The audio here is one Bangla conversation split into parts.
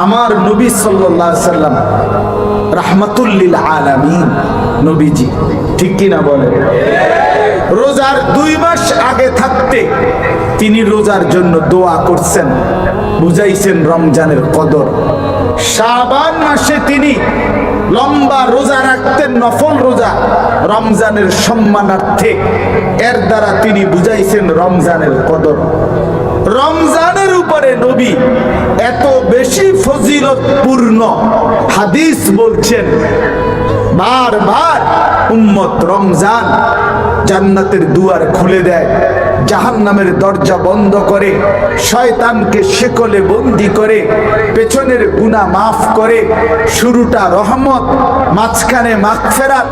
আমার নবী সাল্লাল্লাহু আলাইহি সাল্লাম রাহমাতুল লিল আলামিন নবীজি, ঠিক কি না বলেন? রোজার 2 মাস আগে থাকতে তিনি রোজার জন্য দোয়া করছেন, বুঝাইছেন রমজানের কদর। শাবান মাসে তিনি লম্বা রোজা রাখতেন, নফল রোজা, রমজানের সম্মানার্থে। এর দ্বারা তিনি বুঝাইছেন রমজানের কদর। রমজানের উপরে নবী এত বেশি ফজিলতপূর্ণ হাদিস বলছেন, বারবার উম্মত রমজান জান্নাতের দুয়ার খুলে দেয়, জাহান্নামের দরজা বন্ধ করে, শয়তানকে শেকলে বন্দি করে, পেছনের গুনাহ মাফ করে। শুরুটা রহমত, মাঝখানে মাগফিরাত,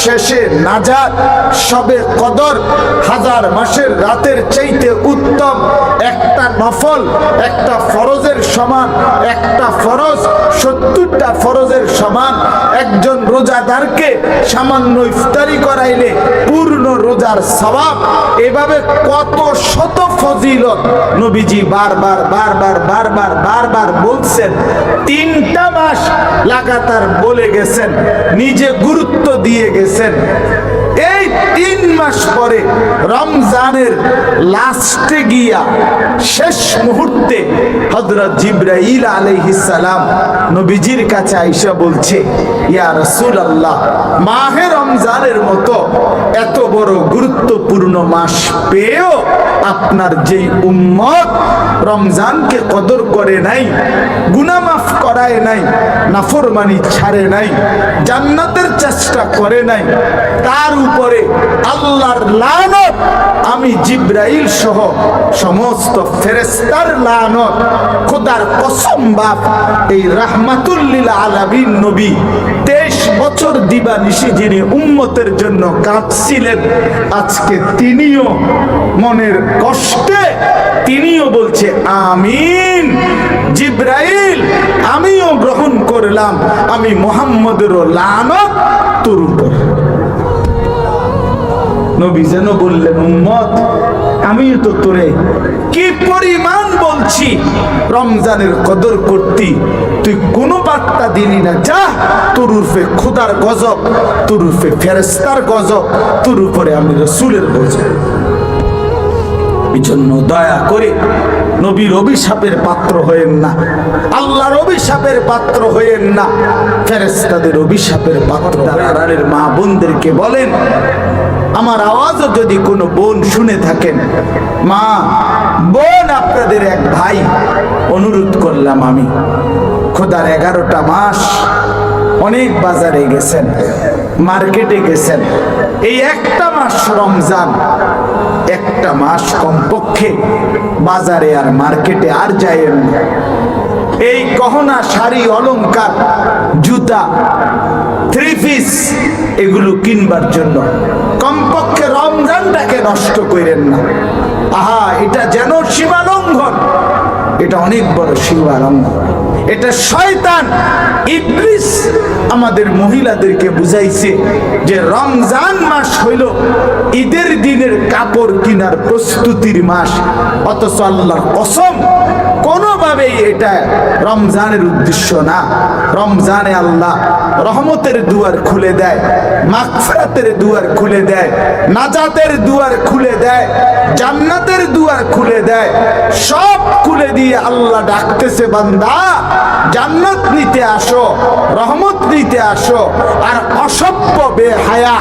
শেষে নাজাত। সবে কদর 1000 মাসের রাতের চাইতে উত্তম। একটা নফল একটা ফরজের সমান, একটা ফরজ 70টা ফরজের সমান। একজন রোজাদারকে সামান্য ইফতারি করাইলে পূর্ণ রোজার সওয়াব। এভাবে কত শত ফজিলত নবীজি বারবার বারবার বারবার বারবার বলছেন। 3টা মাস লাগাতার বলে গেছেন, নিজে গুরুত্ব দিয়ে গেছেন। এই 3 মাস পরে রমজানের লাস্টে গিয়া শেষ মুহূর্তে হযরত জিবরাইল আলাইহিস সালাম নবীজির কাছে আইসা বলছে, ইয়া রাসূলুল্লাহ, মাহে রমজানের মতো এত বড় গুরুত্বপূর্ণ মাস পেয়েও আপনার যেই উম্মত রমজানকে কদর করে নাই, গুনাহ মাফ করায় নাই, নাফরমানি ছাড়ে নাই, জান্নাতের চেষ্টা করে নাই, তার উপরে আল্লাহর লানত, আমি জিবরাইল সহ সমস্ত ফেরেশতার লানত। খোদার কসম বাপ, এই রাহমাতুল লিল আলামিন নবী 23 বছর দিবানিশি যিনি উম্মতের জন্য কাঁদছিলেন, আজকে তিনিও মনের কষ্টে তিনিও বলছে আমিন। জিবরাইল, আমিও গ্রহণ করলাম, আমি মুহাম্মদেরও লানত তোর উপর। নবী যেন বললেন, উম্মত আমিও তো তোরে কি পরিমাণ বলছি রমজানের কদর করতি, তুই কোনো পাত্তা দিলি না। যা, তোর উপরে খোদার গজব, তোর উপরে ফেরেশতার গজব, তোর উপরে আমি রাসূলের গজব। এই জন্য দয়া করে নবীর অভিশাপের পাত্র হয়েন না, আল্লাহর অভিশাপের পাত্র হয়েন না, ফেরেশতাদের অভিশাপের পাত্র। আড়ালের মা বোনদেরকে বলেন, আমার আওয়াজও যদি কোনো বোন শুনে থাকেন, মা বোন আপনাদের এক ভাই অনুরোধ করলাম, আমি খোদার 11টা মাস অনেক বাজারে গেছেন, মার্কেটে গেছেন, এই একটা মাস রমজান, একটা মাস কমপক্ষে বাজারে আর মার্কেটে আর যায়েন না। এই গহনা, শাড়ি, অলংকার, জুতা, 3 পিস এগুলো কিনবার জন্য কমপক্ষে রমজানটাকে নষ্ট করেন না। আহা, এটা যেন সীমালঙ্ঘন, এটা অনেক বড় সীমালঙ্ঘন। এটা শয়তান ইবলিস আমাদের মহিলাদেরকে বুঝাইছে যে রমজান মাস হইল ঈদের দিনের কাপড় কেনার প্রস্তুতির মাস, অথচ আল্লাহর কসম কোনোভাবেই এটা রমজানের উদ্দেশ্য না। রমজানে আল্লাহ রহমতের দুয়ার খুলে দেয়, মাগফিরাতের দুয়ার খুলে দেয়, নাজাতের দুয়ার খুলে দেয়, জান্নাতের দুয়ার খুলে দেয়। সব খুলে দিয়ে আল্লাহ ডাকতেছে, বান্দা জান্নাত নিতে আসো, রহমত নিতে আসো। আর অসভ্য, বেহায়া,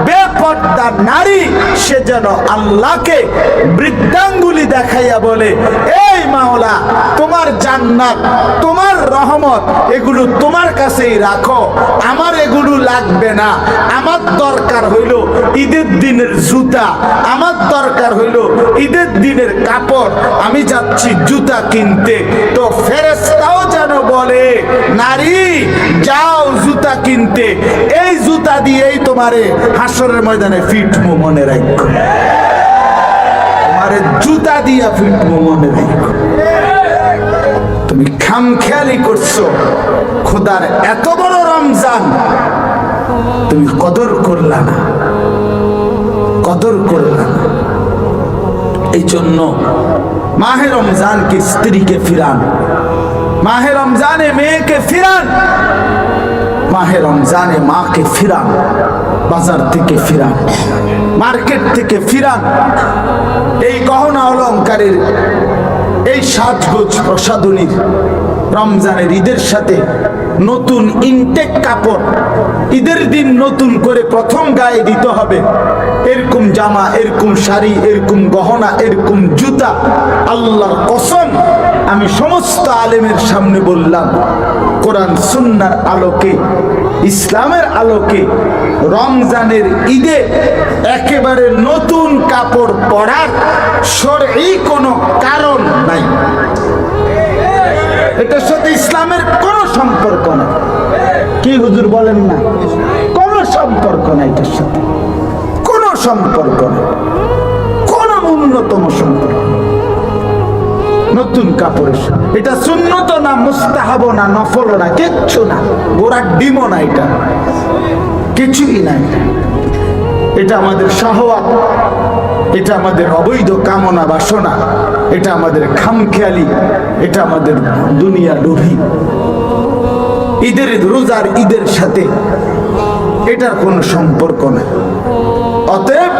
বেপর্দা নারী সে যেন আল্লাহকে বৃদ্ধাঙ্গুলি দেখাইয়া বলে, এই মাওলা, তোমার জান্নাত, তোমার রহমত এগুলো তোমার কাছেই রাখো, আমার এগুলো লাগবে না। আমার দরকার হইল ঈদের দিনের জুতা, আমার দরকার হইল ঈদের দিনের কাপড়, আমি যাচ্ছি জুতা কিনতে। তো ফেরেশতাও যেন বলে, নারী যাও জুতা কিনতে, এই জুতা দিয়েই তোমারে হাসরের ময়দানে ফিটবো, মনে রাখো, তোমারে জুতা দিয়া ফিটবো, মনে রাখো। তুমি খামখেয়ালি করছো খোদার এত বড় রমজান, তুমি কদর করলা না, কদর করলা না। এই জন্য মাহে রমজানকে স্ত্রীকে ফিরান, মাহে রমজানে মেয়েকে ফিরান, মাহে রমজানে মাকে ফিরান, বাজার থেকে ফিরান, মার্কেট থেকে ফিরান। এই গহনা অলংকারের, এই সাজগোজ প্রসাধনীর, রমজানের ঈদের সাথে নতুন ইনটেক কাপড়, ঈদের দিন নতুন করে প্রথম গায়ে দিতে হবে। এরকম জামা, এরকম শাড়ি, এরকম গহনা, এরকম জুতা, আল্লাহর কসম আমি সমস্ত আলেমের সামনে বললাম, কোরআন সুন্নাহর আলোকে, ইসলামের আলোকে রমজানের ঈদে একেবারে নতুন কাপড় পরার শরঈ কোনো কারণ নাই। এটার সাথে ইসলামের কোনো সম্পর্ক নাই। কি হুজুর বলেন না? কোনো সম্পর্ক নাই, এটার সাথে কোনো সম্পর্ক নাই, কোনো ন্যূনতম সম্পর্ক। নতুন কাপড়ের সাথে এটা সুন্নত না, মুস্তাহাব না, নফল না, কিচ্ছু না, গোড়ার ডিমও না, এটা কিছুই নাই। এটা আমাদের শাহওয়াত, এটা আমাদের অবৈধ কামনা বাসনা, এটা আমাদের খামখেয়ালি, এটা আমাদের দুনিয়া লোভী। ঈদের রোজার ঈদের সাথে এটার কোনো সম্পর্ক নেই। অতএব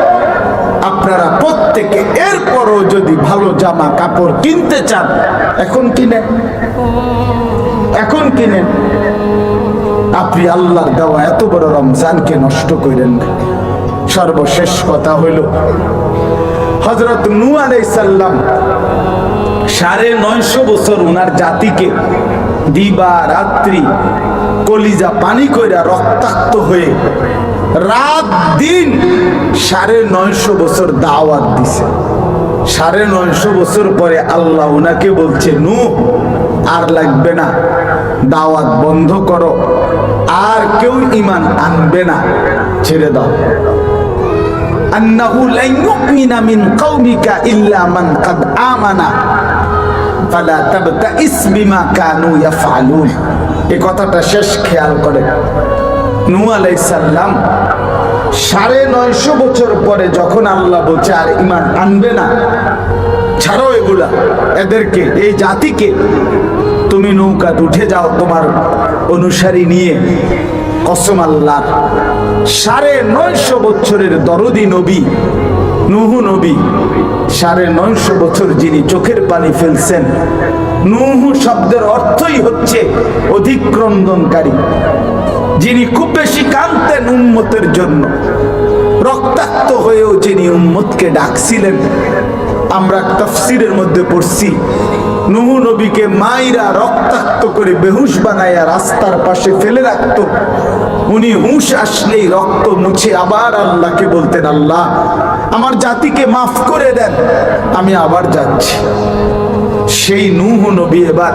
আপনারা প্রত্যেকে এরপরও যদি ভালো জামা কাপড় কিনতে চান, এখন কিনেন, এখন কিনেন। আপনি আল্লাহর দেওয়া এত বড় রমজানকে নষ্ট করেন না। সর্বশেষ কথা হইল, হযরত নূহ আলাইহিস সালাম 950 বছর উনার জাতিকে দিবা রাত্রি কলিজা পানি কইরা রক্তাক্ত হয়ে রাত দিন 950 বছর দাওয়াত দিছে। 950 বছর পরে আল্লাহ উনাকে বলছে, নূহ আর লাগবে না, দাওয়াত বন্ধ করো, আর কেউ ঈমান আনবে না, ছেড়ে দাও। আন্নাহু লা ইউমিনা মিন কওমিকা ইল্লা মান কাদ আমানা ফালা তাবতাইস বিমা কানু ইয়াফআলুন। এই কথাটা শেষ খেয়াল করে। নূহ আলাইহিস সালাম 950 বছর পরে যখন আল্লাহ বলছে আর ঈমান আনবে না, ছাড়ো এগুলা, এদেরকে, এই জাতিকে, তুমি নৌকাতে উঠে যাও তোমার অনুসারী নিয়ে। কসম আল্লাহর, 950 বছরের দরদি নবী নূহ নবী, 950 বছর যিনি চোখের পানি ফেলছেন। নূহ শব্দের অর্থই হচ্ছে অধিক্রন্দনকারী, যিনি খুব বেশি কাঁদতেন উম্মতের জন্য, রক্তাক্ত হয়েও যিনি উম্মতকে ডাকছিলেন। আমরা তাফসীরের মধ্যে পড়ছি, নূহ নবীকে মাইরা রক্তাক্ত করে বেহুশ বানায়া রাস্তার পাশে ফেলে রাখতো। উনি হুঁশ আসলেই রক্ত মুছে আবার আল্লাহকে বলতেন, আল্লাহ আমার জাতিকে মাফ করে দেন, আমি আবার যাচ্ছি। সেই নূহ নবী এবার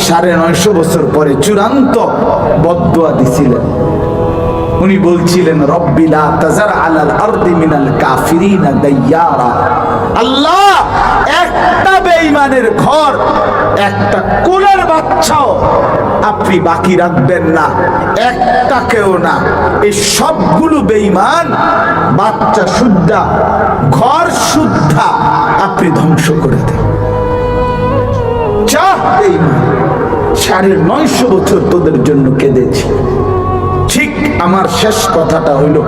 950 বছর পরে চূড়ান্ত বদদুয়া দিছিলেন। উনি বলছিলেন, রব্বি লা তাযার আলাল আরদি মিনাল কাফিরিনা দাইয়ারা। আল্লাহ, একটা বেঈমানের ঘর, একটা কোলের বাচ্চাও আপনি বাকি রাখবেন না, একটাকেও না। এই সবগুলো বেঈমান, বাচ্চা শুদ্ধা, ঘর শুদ্ধা, আপনি ধ্বংস করে দেন। চাহ বেঈমান, 950 বছর তোদের জন্য কেঁদেছি। ঠিক আমার শেষ কথাটা হইল,